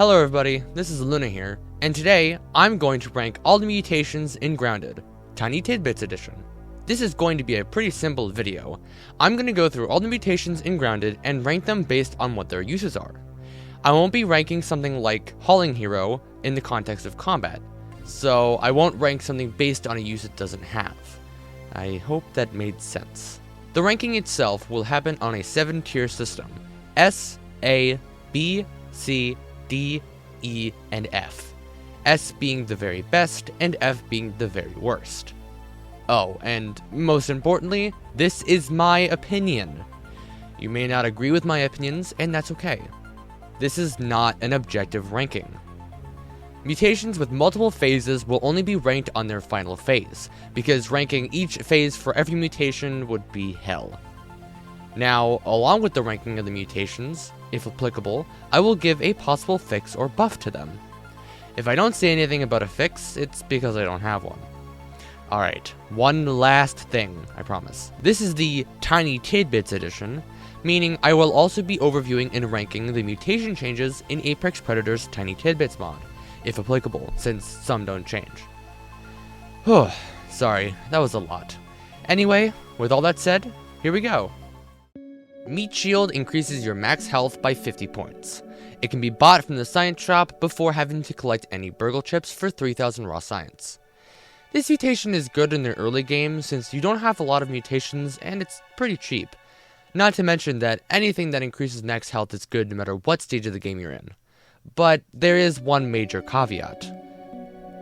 Hello everybody, this is Luna here, and today I'm going to rank all the mutations in Grounded, Tiny Tidbits edition. This is going to be a pretty simple video. I'm going to go through all the mutations in Grounded and rank them based on what their uses are. I won't be ranking something like Hauling Hero in the context of combat, so I won't rank something based on a use it doesn't have. I hope that made sense. The ranking itself will happen on a 7-tier system: S, A, B, C, D, E, and F. S being the very best, and F being the very worst. Oh, and most importantly, this is my opinion. You may not agree with my opinions, and that's okay. This is not an objective ranking. Mutations with multiple phases will only be ranked on their final phase, because ranking each phase for every mutation would be hell. Now, along with the ranking of the mutations, if applicable, I will give a possible fix or buff to them. If I don't say anything about a fix, it's because I don't have one. Alright, one last thing, I promise. This is the Tiny Tidbits edition, meaning I will also be overviewing and ranking the mutation changes in Apex Predator's Tiny Tidbits mod, if applicable, since some don't change. Whew, sorry, that was a lot. Anyway, with all that said, here we go. Meat Shield increases your max health by 50 points. It can be bought from the science shop before having to collect any burgle chips for 3000 raw science. This mutation is good in the early game since you don't have a lot of mutations and it's pretty cheap. Not to mention that anything that increases max health is good no matter what stage of the game you're in. But there is one major caveat.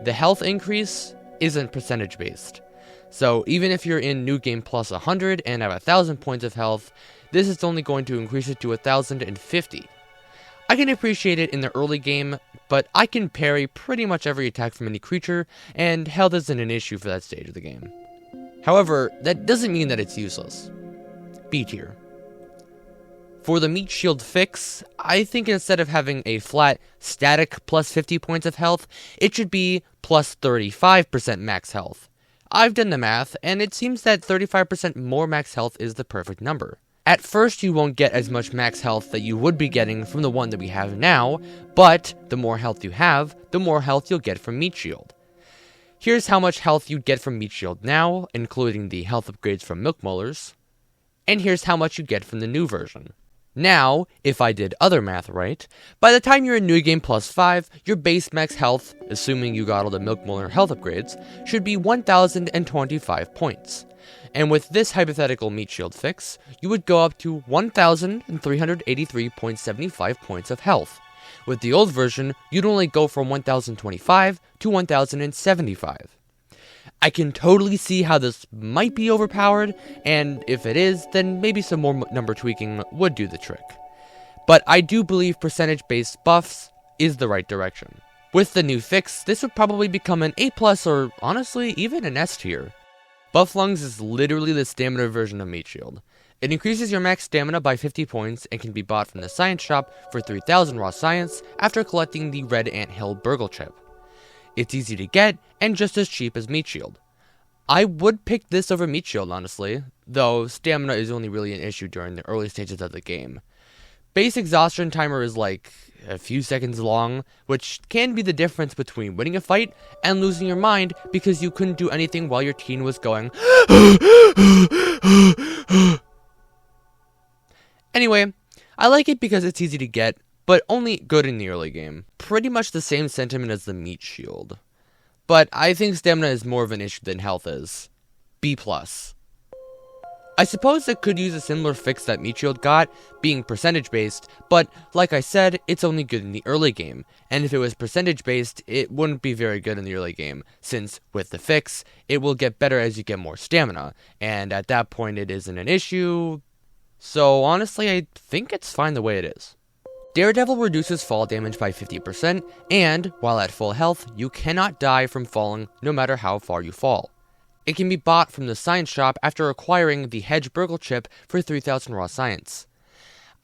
The health increase isn't percentage based. So even if you're in New Game Plus 100 and have 1000 points of health, this is only going to increase it to 1050. I can appreciate it in the early game, but I can parry pretty much every attack from any creature, and health isn't an issue for that stage of the game. However, that doesn't mean that it's useless. B tier. For the Meat Shield fix, I think instead of having a flat, static plus 50 points of health, it should be plus 35% max health. I've done the math, and it seems that 35% more max health is the perfect number. At first, you won't get as much max health that you would be getting from the one that we have now, but the more health you have, the more health you'll get from Meat Shield. Here's how much health you'd get from Meat Shield now, including the health upgrades from Milk Molars, and here's how much you get from the new version. Now, if I did other math right, by the time you're in New Game Plus 5, your base max health, assuming you got all the Milk Molar health upgrades, should be 1025 points. And with this hypothetical Meat Shield fix, you would go up to 1383.75 points of health. With the old version, you'd only go from 1025 to 1075. I can totally see how this might be overpowered, and if it is, then maybe some more number tweaking would do the trick. But I do believe percentage-based buffs is the right direction. With the new fix, this would probably become an A+, or honestly, even an S tier. Buff Lungs is literally the stamina version of Meat Shield. It increases your max stamina by 50 points and can be bought from the science shop for 3000 raw science after collecting the Red Anthill Burgle chip. It's easy to get, and just as cheap as Meat Shield. I would pick this over Meat Shield, honestly, though stamina is only really an issue during the early stages of the game. Base exhaustion timer is like a few seconds long, which can be the difference between winning a fight and losing your mind because you couldn't do anything while your teen was going Anyway, I like it because it's easy to get, but only good in the early game. Pretty much the same sentiment as the Meat Shield. But I think stamina is more of an issue than health is. B+. I suppose it could use a similar fix that Meat Shield got, being percentage based, but like I said, it's only good in the early game, and if it was percentage based, it wouldn't be very good in the early game, since with the fix, it will get better as you get more stamina, and at that point it isn't an issue, so honestly I think it's fine the way it is. Daredevil reduces fall damage by 50%, and, while at full health, you cannot die from falling no matter how far you fall. It can be bought from the science shop after acquiring the Hedge Burgle chip for 3000 raw science.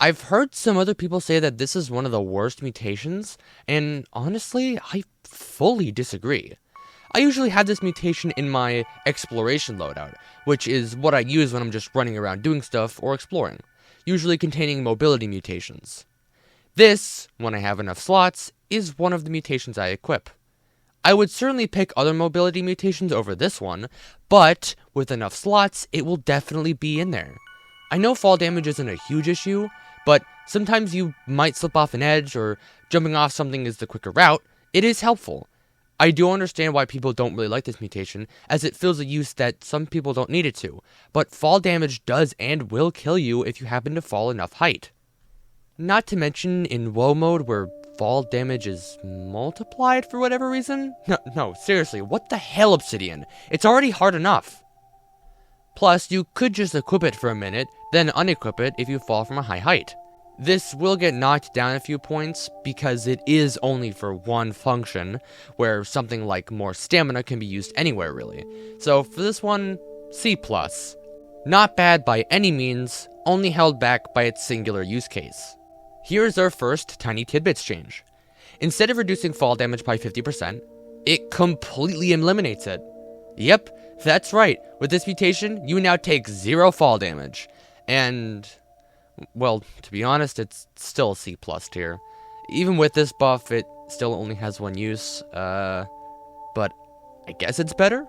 I've heard some other people say that this is one of the worst mutations, and honestly, I fully disagree. I usually have this mutation in my exploration loadout, which is what I use when I'm just running around doing stuff or exploring, usually containing mobility mutations. This, when I have enough slots, is one of the mutations I equip. I would certainly pick other mobility mutations over this one, but with enough slots, it will definitely be in there. I know fall damage isn't a huge issue, but sometimes you might slip off an edge or jumping off something is the quicker route. It is helpful. I do understand why people don't really like this mutation, as it fills a use that some people don't need it to, but fall damage does and will kill you if you happen to fall enough height. Not to mention in woe mode where fall damage is multiplied for whatever reason? No, seriously, what the hell, Obsidian? It's already hard enough. Plus, you could just equip it for a minute, then unequip it if you fall from a high height. This will get knocked down a few points because it is only for one function, where something like more stamina can be used anywhere really. So for this one, C+. Not bad by any means, only held back by its singular use case. Here's our first Tiny Tidbits change. Instead of reducing fall damage by 50%, it completely eliminates it. Yep, that's right, with this mutation, you now take 0 fall damage. And well, to be honest, it's still a C+ tier. Even with this buff, it still only has one use, but I guess it's better?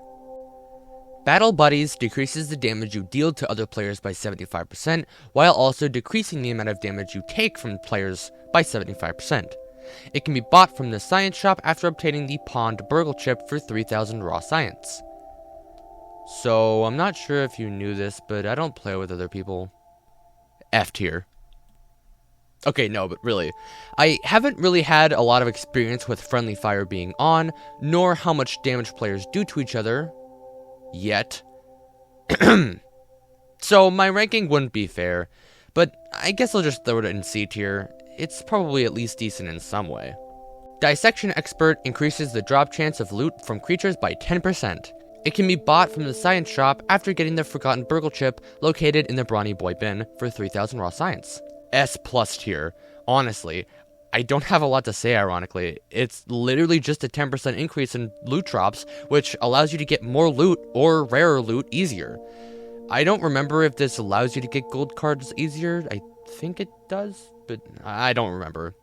Battle Buddies decreases the damage you deal to other players by 75%, while also decreasing the amount of damage you take from players by 75%. It can be bought from the science shop after obtaining the Pond Burgle chip for 3,000 raw science. So, I'm not sure if you knew this, but I don't play with other people. F tier. Okay, no, but really, I haven't really had a lot of experience with friendly fire being on, nor how much damage players do to each other, yet. So my ranking wouldn't be fair, but I guess I'll just throw it in C tier. It's probably at least decent in some way. Dissection Expert increases the drop chance of loot from creatures by 10%. It can be bought from the science shop after getting the Forgotten Burgle chip located in the Brawny Boy bin for 3,000 raw science. S+ tier. Honestly, I don't have a lot to say ironically. It's literally just a 10% increase in loot drops, which allows you to get more loot or rarer loot easier. I don't remember if this allows you to get gold cards easier. I think it does, but I don't remember.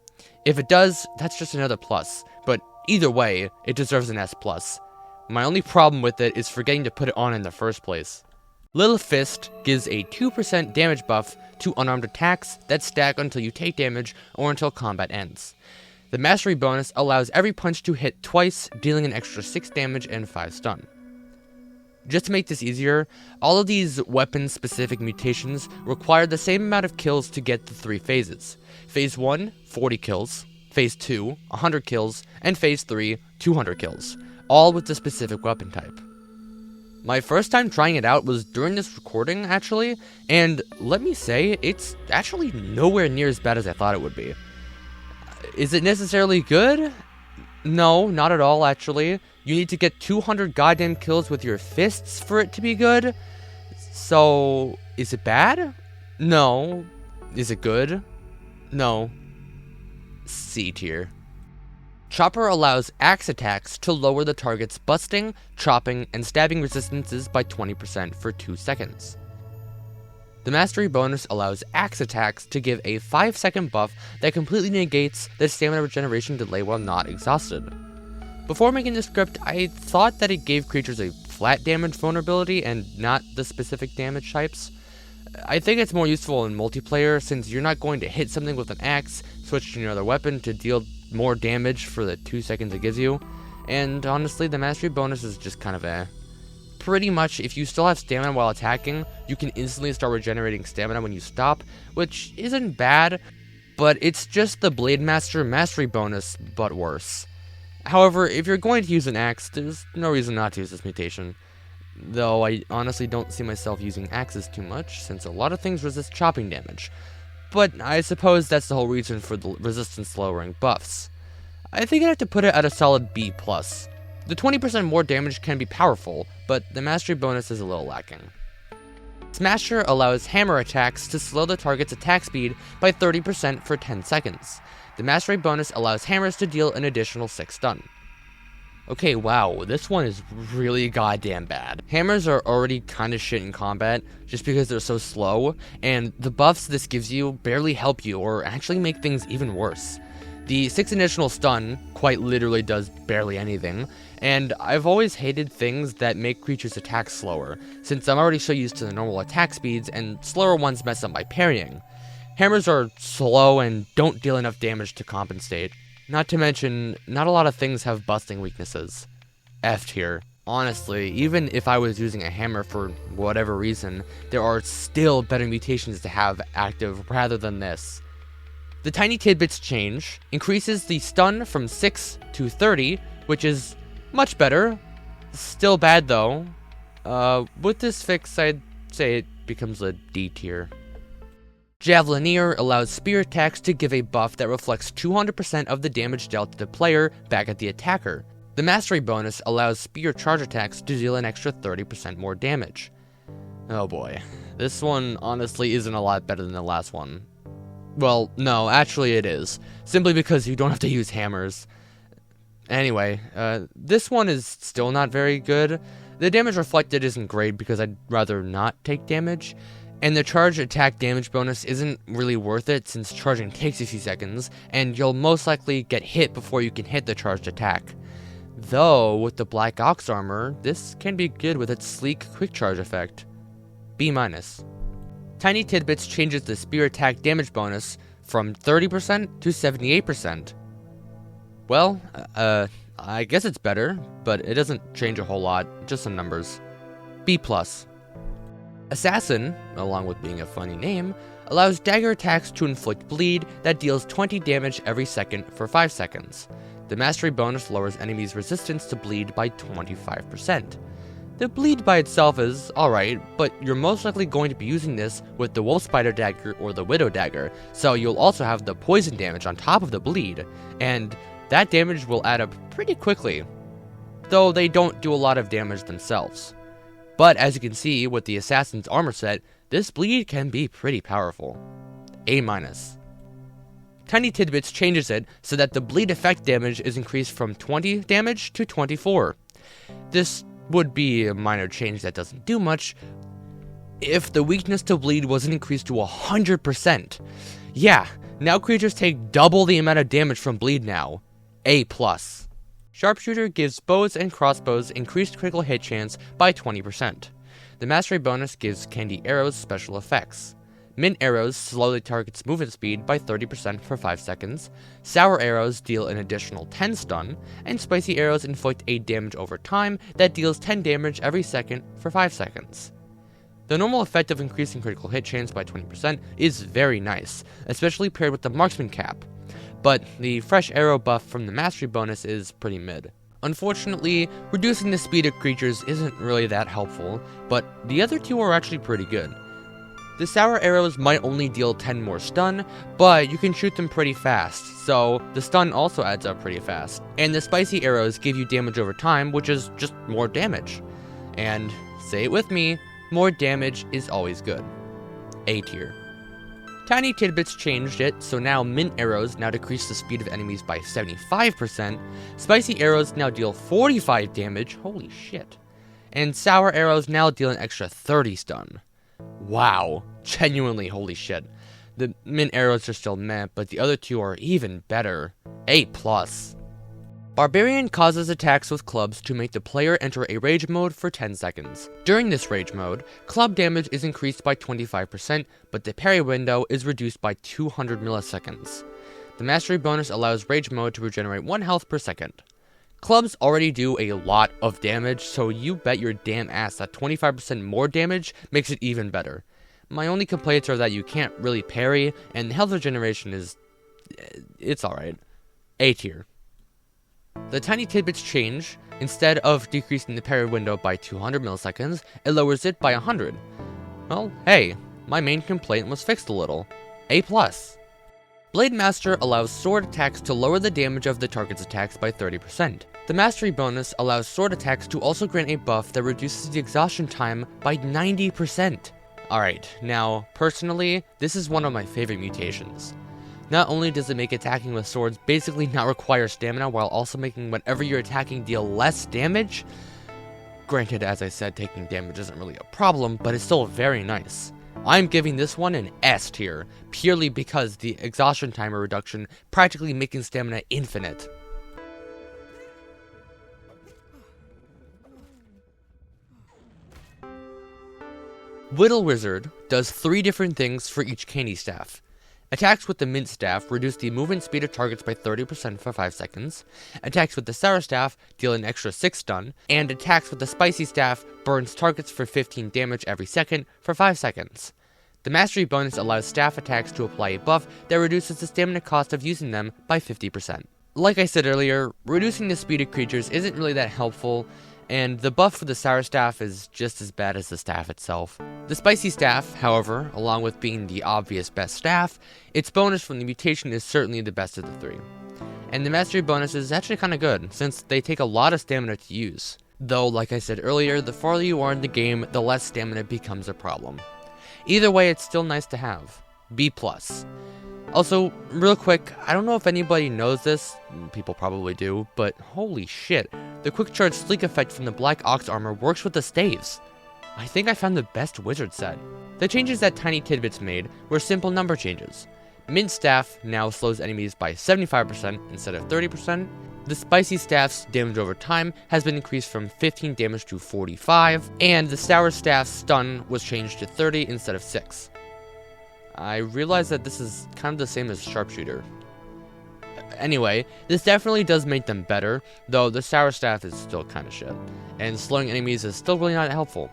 If it does, that's just another plus, but either way, it deserves an S+. My only problem with it is forgetting to put it on in the first place. Little Fist gives a 2% damage buff to unarmed attacks that stack until you take damage or until combat ends. The mastery bonus allows every punch to hit twice, dealing an extra 6 damage and 5 stun. Just to make this easier, all of these weapon-specific mutations require the same amount of kills to get the 3 phases. Phase 1, 40 kills, Phase 2, 100 kills, and Phase 3, 200 kills. All with the specific weapon type. My first time trying it out was during this recording, actually, and let me say, it's actually nowhere near as bad as I thought it would be. Is it necessarily good? No, not at all, actually. You need to get 200 goddamn kills with your fists for it to be good. So, is it bad? No. Is it good? No. C tier. Chopper allows axe attacks to lower the target's busting, chopping, and stabbing resistances by 20% for 2 seconds. The mastery bonus allows axe attacks to give a 5-second buff that completely negates the stamina regeneration delay while not exhausted. Before making the script, I thought that it gave creatures a flat damage vulnerability and not the specific damage types. I think it's more useful in multiplayer since you're not going to hit something with an axe, switch to another weapon to deal more damage for the 2 seconds it gives you, and honestly the mastery bonus is just kind of pretty much if you still have stamina while attacking, you can instantly start regenerating stamina when you stop, which isn't bad, but it's just the Blade Master mastery bonus, but worse. However, if you're going to use an axe, there's no reason not to use this mutation. Though I honestly don't see myself using axes too much, since a lot of things resist chopping damage. But I suppose that's the whole reason for the resistance lowering buffs. I think I'd have to put it at a solid B+. The 20% more damage can be powerful, but the mastery bonus is a little lacking. Smasher allows hammer attacks to slow the target's attack speed by 30% for 10 seconds. The mastery bonus allows hammers to deal an additional 6 stun. Okay, wow, this one is really goddamn bad. Hammers are already kinda shit in combat, just because they're so slow, and the buffs this gives you barely help you or actually make things even worse. The 6 additional stun quite literally does barely anything, and I've always hated things that make creatures attack slower, since I'm already so used to the normal attack speeds, and slower ones mess up my parrying. Hammers are slow and don't deal enough damage to compensate. Not to mention, not a lot of things have busting weaknesses. F tier. Honestly, even if I was using a hammer for whatever reason, there are still better mutations to have active rather than this. The Tiny Tidbits change increases the stun from 6 to 30, which is much better. Still bad though. With this fix, I'd say it becomes a D tier. Javelineer allows spear attacks to give a buff that reflects 200% of the damage dealt to the player back at the attacker. The mastery bonus allows spear charge attacks to deal an extra 30% more damage. Oh boy, this one honestly isn't a lot better than the last one. Well, no, actually it is, simply because you don't have to use hammers. Anyway, this one is still not very good. The damage reflected isn't great because I'd rather not take damage, and the charge attack damage bonus isn't really worth it since charging takes a few seconds, and you'll most likely get hit before you can hit the charged attack. Though, with the Black Ox armor, this can be good with its sleek quick charge effect. B-. Tiny Tidbits changes the spear attack damage bonus from 30% to 78%. Well, I guess it's better, but it doesn't change a whole lot, just some numbers. B+. Assassin, along with being a funny name, allows dagger attacks to inflict bleed that deals 20 damage every second for 5 seconds. The mastery bonus lowers enemies' resistance to bleed by 25%. The bleed by itself is alright, but you're most likely going to be using this with the Wolf Spider Dagger or the Widow Dagger, so you'll also have the poison damage on top of the bleed, and that damage will add up pretty quickly, though they don't do a lot of damage themselves. But as you can see with the Assassin's armor set, this bleed can be pretty powerful. A-. Tiny Tidbits changes it so that the bleed effect damage is increased from 20 damage to 24. This would be a minor change that doesn't do much if the weakness to bleed wasn't increased to 100%. Yeah, now creatures take double the amount of damage from bleed now. A+. Sharpshooter gives bows and crossbows increased critical hit chance by 20%. The mastery bonus gives candy arrows special effects. Mint arrows slowly targets movement speed by 30% for 5 seconds, sour arrows deal an additional 10 stun, and spicy arrows inflict 8 damage over time that deals 10 damage every second for 5 seconds. The normal effect of increasing critical hit chance by 20% is very nice, especially paired with the marksman cap, but the fresh arrow buff from the mastery bonus is pretty mid. Unfortunately, reducing the speed of creatures isn't really that helpful, but the other two are actually pretty good. The sour arrows might only deal 10 more stun, but you can shoot them pretty fast, so the stun also adds up pretty fast. And the spicy arrows give you damage over time, which is just more damage. And, say it with me, more damage is always good. A tier. Tiny Tidbits changed it, so now mint arrows now decrease the speed of enemies by 75%, spicy arrows now deal 45 damage, holy shit, and sour arrows now deal an extra 30 stun. Wow, genuinely holy shit. The mint arrows are still meh, but the other two are even better. A+. Barbarian causes attacks with clubs to make the player enter a rage mode for 10 seconds. During this rage mode, club damage is increased by 25%, but the parry window is reduced by 200 milliseconds. The mastery bonus allows rage mode to regenerate 1 health per second. Clubs already do a lot of damage, so you bet your damn ass that 25% more damage makes it even better. My only complaints are that you can't really parry, and health regeneration is... it's alright. A tier. The Tiny Tidbits change. Instead of decreasing the parry window by 200 milliseconds, it lowers it by 100. Well, hey, my main complaint was fixed a little. A+. Blade Master allows sword attacks to lower the damage of the target's attacks by 30%. The mastery bonus allows sword attacks to also grant a buff that reduces the exhaustion time by 90%. Alright, now, personally, this is one of my favorite mutations. Not only does it make attacking with swords basically not require stamina while also making whatever you're attacking deal less damage. Granted, as I said, taking damage isn't really a problem, but it's still very nice. I'm giving this one an S tier, purely because the exhaustion timer reduction practically making stamina infinite. Whittle Wizard does 3 different things for each candy staff. Attacks with the mint staff reduce the movement speed of targets by 30% for 5 seconds, attacks with the sour staff deal an extra 6 stun, and attacks with the spicy staff burns targets for 15 damage every second for 5 seconds. The mastery bonus allows staff attacks to apply a buff that reduces the stamina cost of using them by 50%. Like I said earlier, reducing the speed of creatures isn't really that helpful, and the buff for the sour staff is just as bad as the staff itself. The spicy staff, however, along with being the obvious best staff, its bonus from the mutation is certainly the best of the 3. And the mastery bonus is actually kinda good, since they take a lot of stamina to use. Though, like I said earlier, the farther you are in the game, the less stamina becomes a problem. Either way, it's still nice to have. B+. Also, real quick, I don't know if anybody knows this, people probably do, but holy shit, the quick charge sleek effect from the Black Ox armor works with the staves. I think I found the best wizard set. The changes that Tiny Tidbits made were simple number changes. Mint staff now slows enemies by 75% instead of 30%. The spicy staff's damage over time has been increased from 15 damage to 45, and the sour staff's stun was changed to 30 instead of 6. I realize that this is kind of the same as sharpshooter. Anyway, this definitely does make them better, though the sour staff is still kinda shit, and slowing enemies is still really not helpful.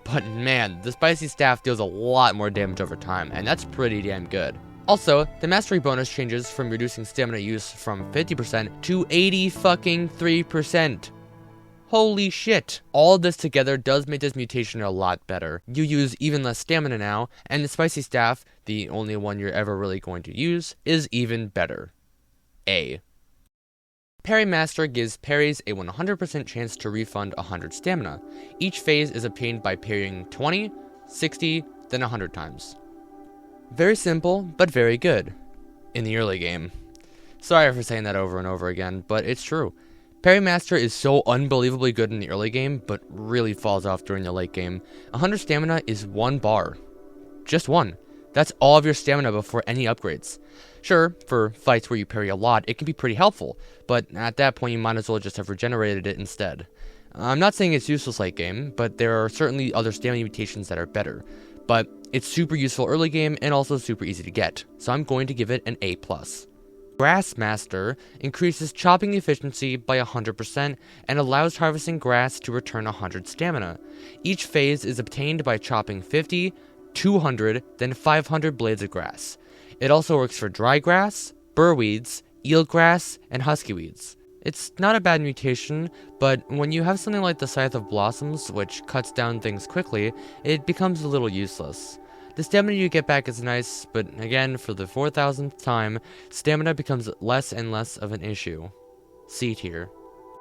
But man, the spicy staff deals a lot more damage over time, and that's pretty damn good. Also, the mastery bonus changes from reducing stamina use from 50% to 83%. Holy shit! All this together does make this mutation a lot better. You use even less stamina now, and the spicy staff, the only one you're ever really going to use, is even better. A. Parry Master gives parries a 100% chance to refund 100 stamina. Each phase is obtained by parrying 20, 60, then 100 times. Very simple, but very good. In the early game. Sorry for saying that over and over again, but it's true. Parry Master is so unbelievably good in the early game, but really falls off during the late game. 100 stamina is 1 bar. Just 1. That's all of your stamina before any upgrades. Sure, for fights where you parry a lot, it can be pretty helpful, but at that point you might as well just have regenerated it instead. I'm not saying it's useless late game, but there are certainly other stamina mutations that are better. But it's super useful early game and also super easy to get, so I'm going to give it an A+. Grass Master increases chopping efficiency by 100% and allows harvesting grass to return 100 stamina. Each phase is obtained by chopping 50, 200, then 500 blades of grass. It also works for dry grass, burrweeds, eelgrass, and husky weeds. It's not a bad mutation, but when you have something like the Scythe of Blossoms, which cuts down things quickly, it becomes a little useless. The stamina you get back is nice, but again, for the 4,000th time, stamina becomes less and less of an issue. C tier.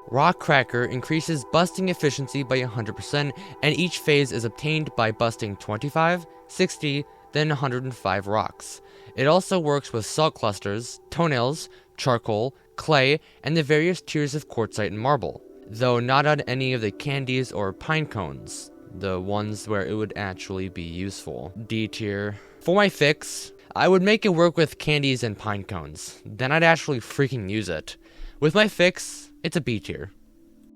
Rock Cracker increases busting efficiency by 100%, and each phase is obtained by busting 25, 60, then 105 rocks. It also works with salt clusters, toenails, charcoal, clay, and the various tiers of quartzite and marble, though not on any of the candies or pine cones. The ones where it would actually be useful. D tier. For my fix, I would make it work with candies and pine cones. Then I'd actually freaking use it. With my fix, it's a B tier.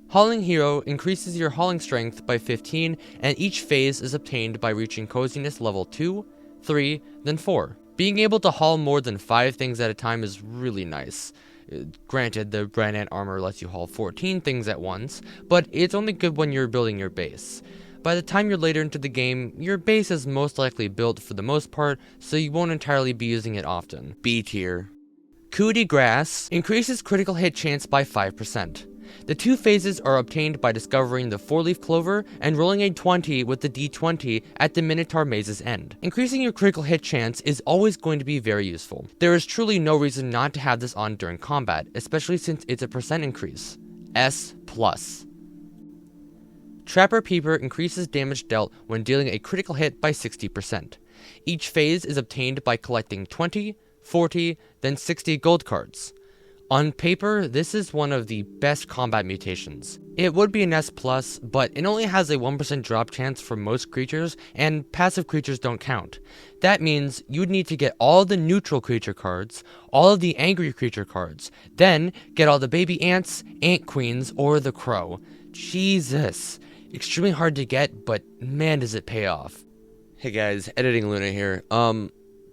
Hauling Hero increases your hauling strength by 15, and each phase is obtained by reaching coziness level 2, 3, then 4. Being able to haul more than 5 things at a time is really nice. Granted, the Brand Ant armor lets you haul 14 things at once, but it's only good when you're building your base. By the time you're later into the game, your base is most likely built for the most part, so you won't entirely be using it often. B tier. Coup de Grace increases critical hit chance by 5%. The 2 phases are obtained by discovering the 4-leaf clover and rolling a 20 with the D20 at the Minotaur Maze's end. Increasing your critical hit chance is always going to be very useful. There is truly no reason not to have this on during combat, especially since it's a percent increase. S+. Trapper Peeper increases damage dealt when dealing a critical hit by 60%. Each phase is obtained by collecting 20, 40, then 60 gold cards. On paper, this is one of the best combat mutations. It would be an S+, but it only has a 1% drop chance for most creatures, and passive creatures don't count. That means you'd need to get all the neutral creature cards, all of the angry creature cards, then get all the baby ants, ant queens, or the crow. Jesus. Extremely hard to get, but man does it pay off. Hey guys, Editing Luna here.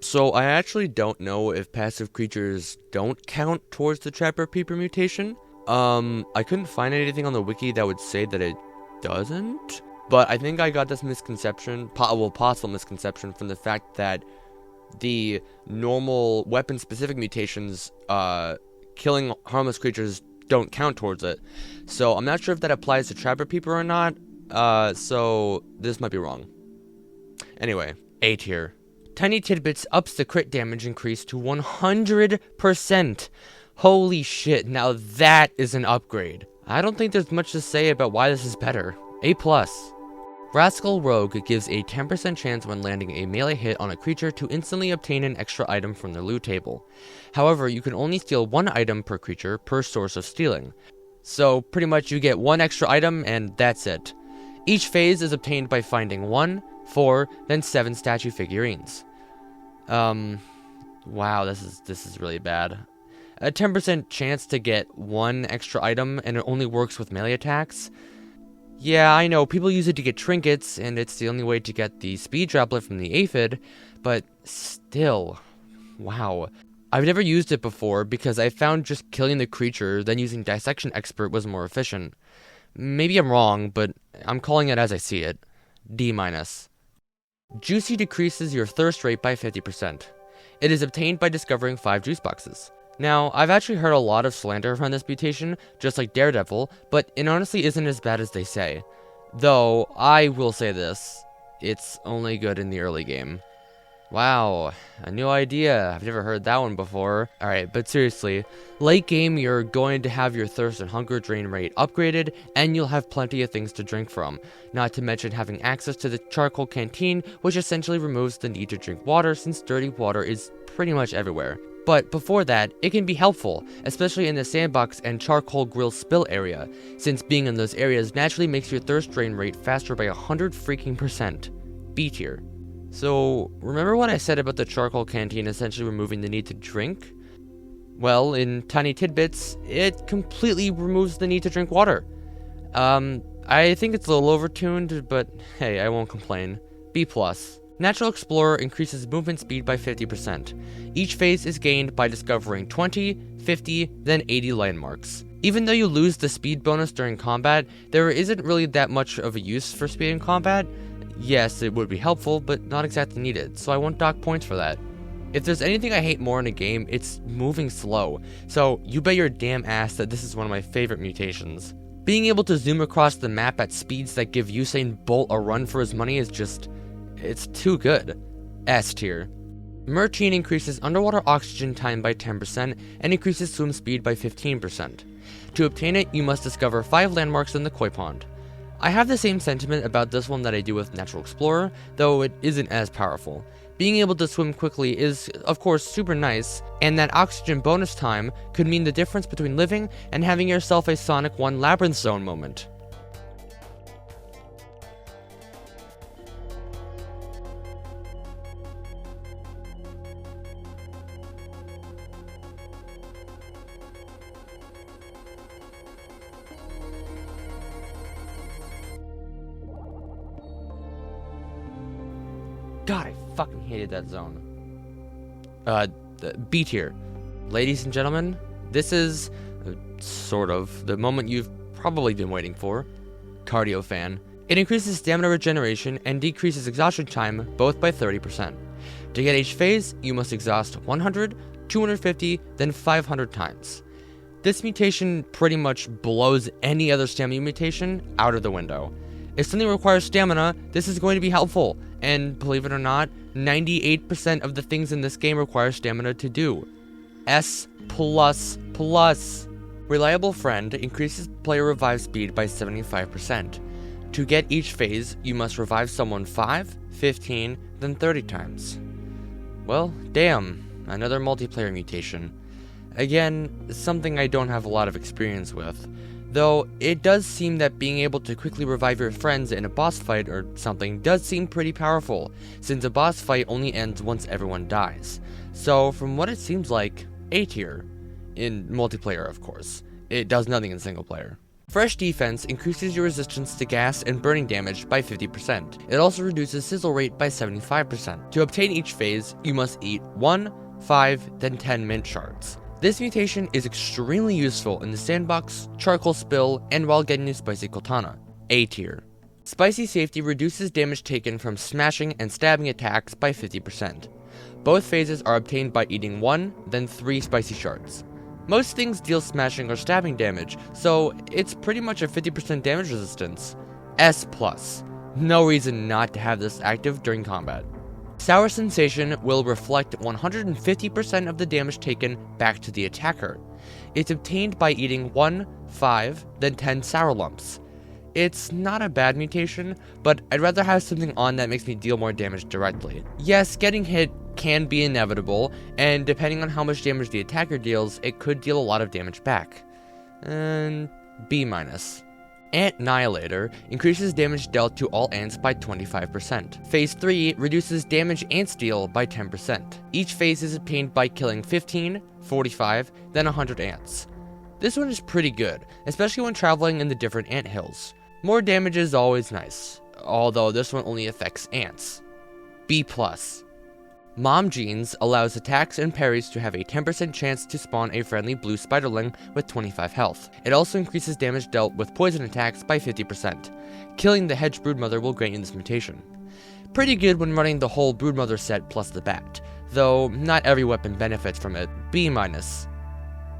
So I actually don't know if passive creatures don't count towards the Trapper Peeper mutation. I couldn't find anything on the wiki that would say that it doesn't, but I think I got this misconception, possible misconception, from the fact that the normal weapon-specific mutations, killing harmless creatures don't count towards it. So I'm not sure if that applies to Trapper Peeper or not, so this might be wrong. Anyway, A tier. Tiny Tidbits ups the crit damage increase to 100%. Holy shit, now that is an upgrade. I don't think there's much to say about why this is better. A+. Rascal Rogue gives a 10% chance when landing a melee hit on a creature to instantly obtain an extra item from their loot table. However, you can only steal one item per creature per source of stealing. So pretty much you get one extra item and that's it. Each phase is obtained by finding 1, 4, then 7 statue figurines. Wow, this is really bad. A 10% chance to get one extra item, and it only works with melee attacks. Yeah, I know, people use it to get trinkets, and it's the only way to get the speed droplet from the aphid, but still, wow. I've never used it before because I found just killing the creature, then using Dissection Expert was more efficient. Maybe I'm wrong, but I'm calling it as I see it. D-. Juicy decreases your thirst rate by 50%. It is obtained by discovering 5 juice boxes. Now, I've actually heard a lot of slander around this mutation, just like Daredevil, but it honestly isn't as bad as they say. Though, I will say this, it's only good in the early game. Wow, a new idea. I've never heard that one before. Alright, but seriously, late game you're going to have your thirst and hunger drain rate upgraded, and you'll have plenty of things to drink from. Not to mention having access to the charcoal canteen, which essentially removes the need to drink water since dirty water is pretty much everywhere. But before that, it can be helpful, especially in the sandbox and charcoal grill spill area, since being in those areas naturally makes your thirst drain rate faster by 100%. B tier. So, remember what I said about the charcoal canteen essentially removing the need to drink? Well, in Tiny Tidbits, it completely removes the need to drink water. I think it's a little overtuned, but hey, I won't complain. B+. Natural Explorer increases movement speed by 50%. Each phase is gained by discovering 20, 50, then 80 landmarks. Even though you lose the speed bonus during combat, there isn't really that much of a use for speed in combat. Yes, it would be helpful, but not exactly needed, so I won't dock points for that. If there's anything I hate more in a game, it's moving slow, so you bet your damn ass that this is one of my favorite mutations. Being able to zoom across the map at speeds that give Usain Bolt a run for his money is just... it's too good. S tier. Merchine increases underwater oxygen time by 10% and increases swim speed by 15%. To obtain it, you must discover 5 landmarks in the koi pond. I have the same sentiment about this one that I do with Natural Explorer, though it isn't as powerful. Being able to swim quickly is, of course, super nice, and that oxygen bonus time could mean the difference between living and having yourself a Sonic 1 Labyrinth Zone moment. God, I fucking hated that zone. B tier. Ladies and gentlemen, this is, sort of, the moment you've probably been waiting for. Cardio Fan. It increases stamina regeneration and decreases exhaustion time, both by 30%. To get each phase, you must exhaust 100, 250, then 500 times. This mutation pretty much blows any other stamina mutation out of the window. If something requires stamina, this is going to be helpful, and believe it or not, 98% of the things in this game require stamina to do. S++. Reliable Friend increases player revive speed by 75%. To get each phase, you must revive someone 5, 15, then 30 times. Well, damn, another multiplayer mutation. Again, something I don't have a lot of experience with. Though, it does seem that being able to quickly revive your friends in a boss fight or something does seem pretty powerful, since a boss fight only ends once everyone dies. So, from what it seems like, A tier. In multiplayer, of course. It does nothing in single player. Fresh Defense increases your resistance to gas and burning damage by 50%. It also reduces sizzle rate by 75%. To obtain each phase, you must eat 1, 5, then 10 mint shards. This mutation is extremely useful in the sandbox, charcoal spill, and while getting a spicy katana. A tier. Spicy Safety reduces damage taken from smashing and stabbing attacks by 50%. Both phases are obtained by eating 1, then 3 spicy shards. Most things deal smashing or stabbing damage, so it's pretty much a 50% damage resistance. S+. No reason not to have this active during combat. Sour Sensation will reflect 150% of the damage taken back to the attacker. It's obtained by eating 1, 5, then 10 sour lumps. It's not a bad mutation, but I'd rather have something on that makes me deal more damage directly. Yes, getting hit can be inevitable, and depending on how much damage the attacker deals, it could deal a lot of damage back. And B-. Ant Annihilator increases damage dealt to all ants by 25%. Phase 3 reduces damage ants deal by 10%. Each phase is obtained by killing 15, 45, then 100 ants. This one is pretty good, especially when traveling in the different ant hills. More damage is always nice, although this one only affects ants. B+. Mom Jeans allows attacks and parries to have a 10% chance to spawn a friendly blue spiderling with 25 health. It also increases damage dealt with poison attacks by 50%. Killing the hedge broodmother will grant you this mutation. Pretty good when running the whole broodmother set plus the bat, though not every weapon benefits from it. B-.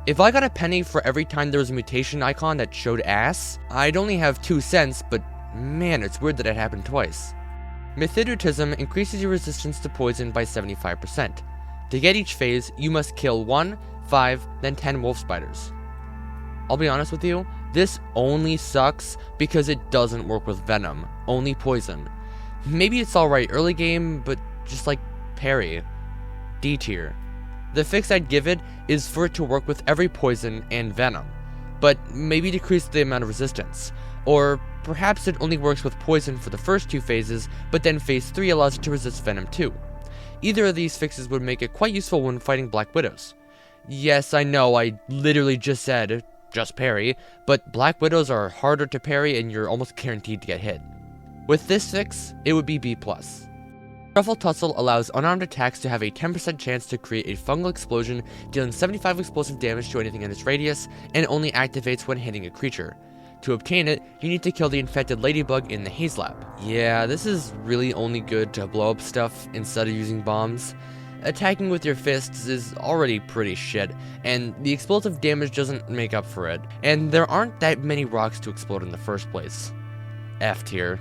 If I got a penny for every time there was a mutation icon that showed ass, I'd only have 2 cents, but man, it's weird that it happened twice. Mithridatism increases your resistance to poison by 75%. To get each phase, you must kill 1, 5, then 10 wolf spiders. I'll be honest with you, this only sucks because it doesn't work with venom, only poison. Maybe it's alright early game, but just like parry. D tier. The fix I'd give it is for it to work with every poison and venom, but maybe decrease the amount of resistance. Or perhaps it only works with poison for the first 2 phases, but then phase 3 allows it to resist venom too. Either of these fixes would make it quite useful when fighting Black Widows. Yes, I know, I literally just said, just parry, but Black Widows are harder to parry and you're almost guaranteed to get hit. With this fix, it would be B+. Truffle Tussle allows unarmed attacks to have a 10% chance to create a fungal explosion, dealing 75 explosive damage to anything in its radius, and only activates when hitting a creature. To obtain it, you need to kill the infected ladybug in the haze lab. Yeah, this is really only good to blow up stuff instead of using bombs. Attacking with your fists is already pretty shit, and the explosive damage doesn't make up for it, and there aren't that many rocks to explode in the first place. F tier.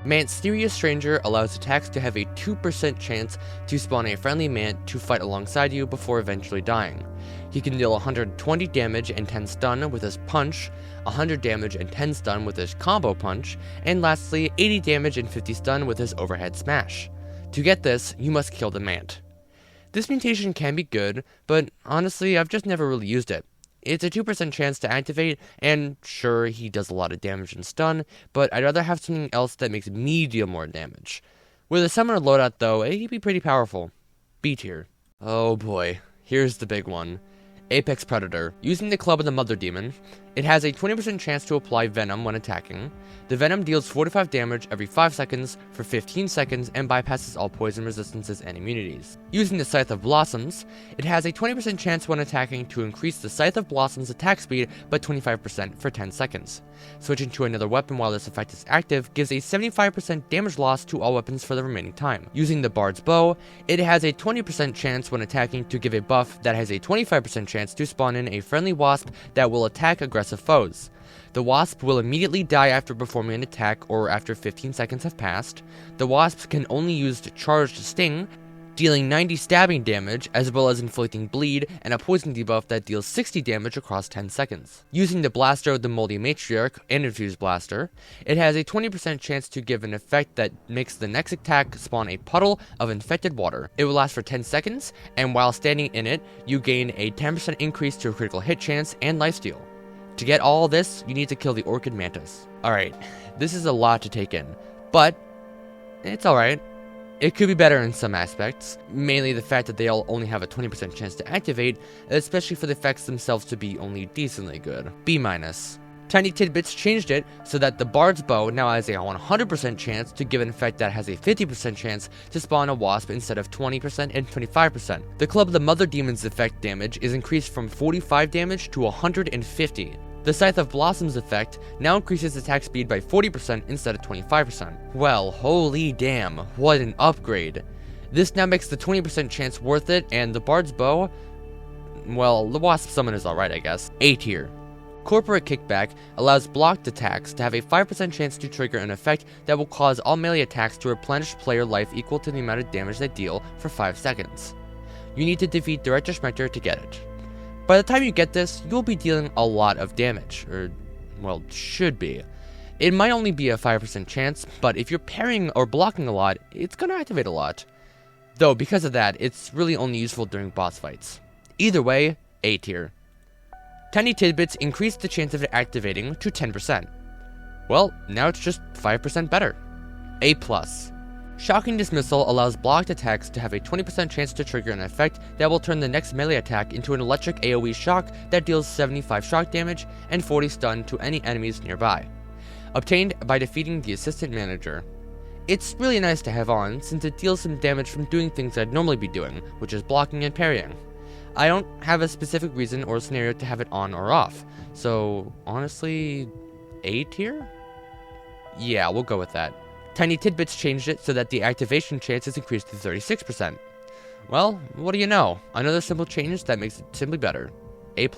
Mysterious Stranger allows attacks to have a 2% chance to spawn a friendly mant to fight alongside you before eventually dying. He can deal 120 damage and 10 stun with his punch, 100 damage and 10 stun with his combo punch, and lastly 80 damage and 50 stun with his overhead smash. To get this, you must kill the mant. This mutation can be good, but honestly I've just never really used it. It's a 2% chance to activate, and sure, he does a lot of damage and stun, but I'd rather have something else that makes me deal more damage. With a summoner loadout though, it can be pretty powerful. B tier. Oh boy, here's the big one. Apex Predator. Using the club of the Mother Demon, it has a 20% chance to apply venom when attacking. The venom deals 45 damage every 5 seconds for 15 seconds and bypasses all poison resistances and immunities. Using the Scythe of Blossoms, it has a 20% chance when attacking to increase the Scythe of Blossoms attack speed by 25% for 10 seconds. Switching to another weapon while this effect is active gives a 75% damage loss to all weapons for the remaining time. Using the Bard's Bow, it has a 20% chance when attacking to give a buff that has a 25% chance to spawn in a friendly wasp that will attack aggressive foes. The wasp will immediately die after performing an attack or after 15 seconds have passed. The wasps can only use charged sting, dealing 90 stabbing damage, as well as inflicting bleed and a poison debuff that deals 60 damage across 10 seconds. Using the Blaster of the Moldy Matriarch and Infused Blaster, it has a 20% chance to give an effect that makes the next attack spawn a puddle of infected water. It will last for 10 seconds, and while standing in it, you gain a 10% increase to a critical hit chance and lifesteal. To get all this, you need to kill the Orchid Mantis. Alright, this is a lot to take in, but it's alright. It could be better in some aspects, mainly the fact that they all only have a 20% chance to activate, especially for the effects themselves to be only decently good. B-. Tiny Tidbits changed it so that the Bard's Bow now has a 100% chance to give an effect that has a 50% chance to spawn a wasp instead of 20% and 25%. The Club of the Mother Demon's effect damage is increased from 45 damage to 150. The Scythe of Blossom's effect now increases attack speed by 40% instead of 25%. Well, holy damn, what an upgrade. This now makes the 20% chance worth it, and the Bard's Bow, well, the Wasp Summon is alright, I guess. A tier. Corporate Kickback allows blocked attacks to have a 5% chance to trigger an effect that will cause all melee attacks to replenish player life equal to the amount of damage they deal for 5 seconds. You need to defeat Director Schmecter to get it. By the time you get this, you'll be dealing a lot of damage, or, well, should be. It might only be a 5% chance, but if you're parrying or blocking a lot, it's gonna activate a lot. Though, because of that, it's really only useful during boss fights. Either way, A tier. Tiny Tidbits increased the chance of it activating to 10%. Well, now it's just 5% better. A+. Shocking Dismissal allows blocked attacks to have a 20% chance to trigger an effect that will turn the next melee attack into an electric AoE shock that deals 75 shock damage and 40 stun to any enemies nearby. Obtained by defeating the Assistant Manager. It's really nice to have on, since it deals some damage from doing things I'd normally be doing, which is blocking and parrying. I don't have a specific reason or scenario to have it on or off, so honestly, A tier? Yeah, we'll go with that. Tiny Tidbits changed it so that the activation chance is increased to 36%. Well, what do you know? Another simple change that makes it simply better. A+.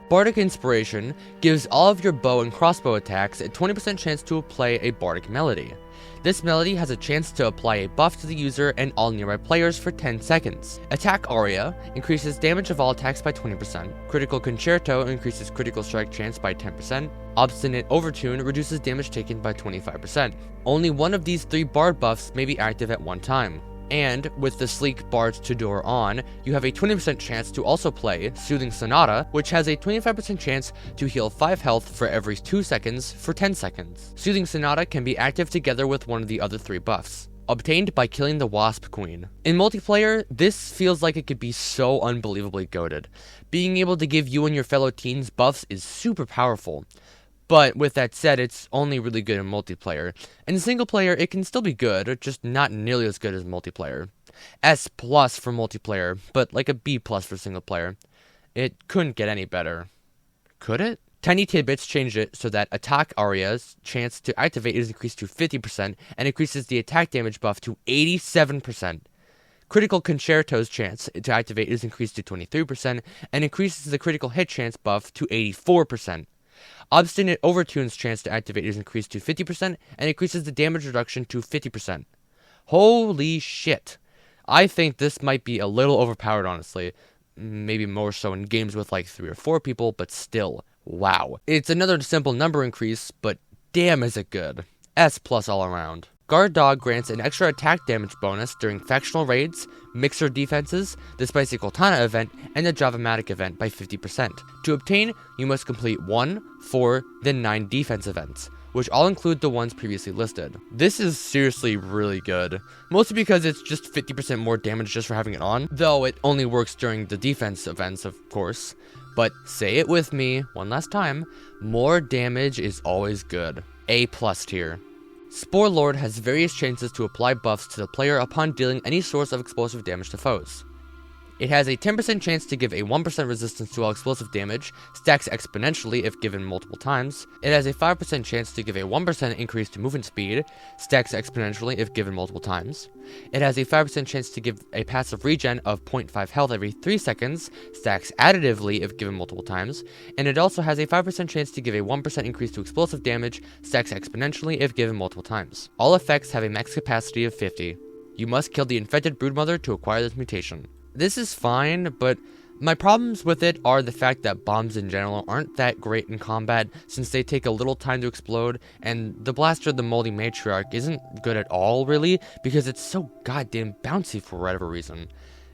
Bardic Inspiration gives all of your bow and crossbow attacks a 20% chance to play a bardic melody. This melody has a chance to apply a buff to the user and all nearby players for 10 seconds. Attack Aria increases damage of all attacks by 20%. Critical Concerto increases critical strike chance by 10%. Obstinate Overtune reduces damage taken by 25%. Only one of these 3 bard buffs may be active at one time. And, with the sleek Bard's Tudor on, you have a 20% chance to also play Soothing Sonata, which has a 25% chance to heal 5 health for every 2 seconds for 10 seconds. Soothing Sonata can be active together with one of the other 3 buffs. Obtained by killing the Wasp Queen. In multiplayer, this feels like it could be so unbelievably goated. Being able to give you and your fellow teens buffs is super powerful. But with that said, it's only really good in multiplayer. In single player, it can still be good, just not nearly as good as multiplayer. S+ for multiplayer, but like a B+ for single player. It couldn't get any better. Could it? Tiny Tidbits changed it so that Attack Aria's chance to activate is increased to 50% and increases the attack damage buff to 87%. Critical Concerto's chance to activate is increased to 23% and increases the critical hit chance buff to 84%. Obstinate Overtune's chance to activate is increased to 50% and increases the damage reduction to 50%. Holy shit. I think this might be a little overpowered, honestly. Maybe more so in games with like 3 or 4 people, but still, wow. It's another simple number increase, but damn is it good. S+ all around. Guard Dog grants an extra attack damage bonus during factional raids, mixer defenses, the Spicy Cortana event, and the Java-Matic event by 50%. To obtain, you must complete 1, 4, then 9 defense events, which all include the ones previously listed. This is seriously really good, mostly because it's just 50% more damage just for having it on, though it only works during the defense events, of course. But say it with me, one last time, more damage is always good. A+ tier. Spore Lord has various chances to apply buffs to the player upon dealing any source of explosive damage to foes. It has a 10% chance to give a 1% resistance to all explosive damage, stacks exponentially if given multiple times. It has a 5% chance to give a 1% increase to movement speed, stacks exponentially if given multiple times. It has a 5% chance to give a passive regen of 0.5 health every 3 seconds, stacks additively if given multiple times, and it also has a 5% chance to give a 1% increase to explosive damage, stacks exponentially if given multiple times. All effects have a max capacity of 50. You must kill the infected broodmother to acquire this mutation. This is fine, but my problems with it are the fact that bombs in general aren't that great in combat since they take a little time to explode, and the blaster of the moldy matriarch isn't good at all really because it's so goddamn bouncy for whatever reason.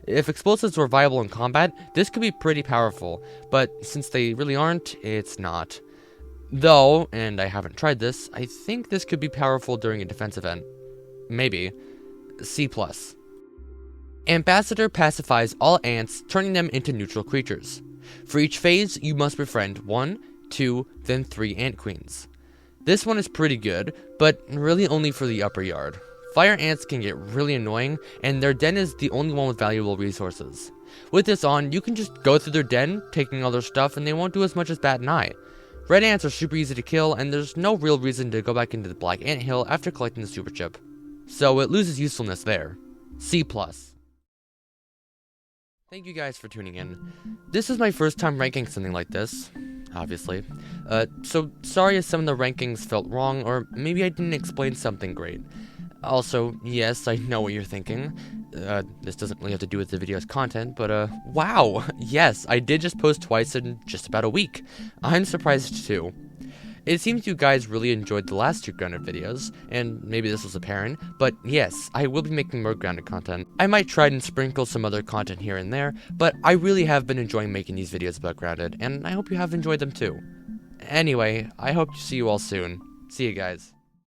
If explosives were viable in combat, this could be pretty powerful, but since they really aren't, it's not. Though, and I haven't tried this, I think this could be powerful during a defense event. Maybe. C+. Ambassador pacifies all ants, turning them into neutral creatures. For each phase, you must befriend 1, 2, then 3 ant queens. This one is pretty good, but really only for the upper yard. Fire ants can get really annoying, and their den is the only one with valuable resources. With this on, you can just go through their den, taking all their stuff, and they won't do as much as bat an eye. Red ants are super easy to kill, and there's no real reason to go back into the black ant hill after collecting the super chip. So it loses usefulness there. C+. Thank you guys for tuning in. This is my first time ranking something like this, obviously. So sorry if some of the rankings felt wrong, or maybe I didn't explain something great. Also, yes, I know what you're thinking. This doesn't really have to do with the video's content, but wow! Yes, I did just post twice in just about a week. I'm surprised too. It seems you guys really enjoyed the last 2 Grounded videos, and maybe this was apparent, but yes, I will be making more Grounded content. I might try and sprinkle some other content here and there, but I really have been enjoying making these videos about Grounded, and I hope you have enjoyed them too. Anyway, I hope to see you all soon. See you guys.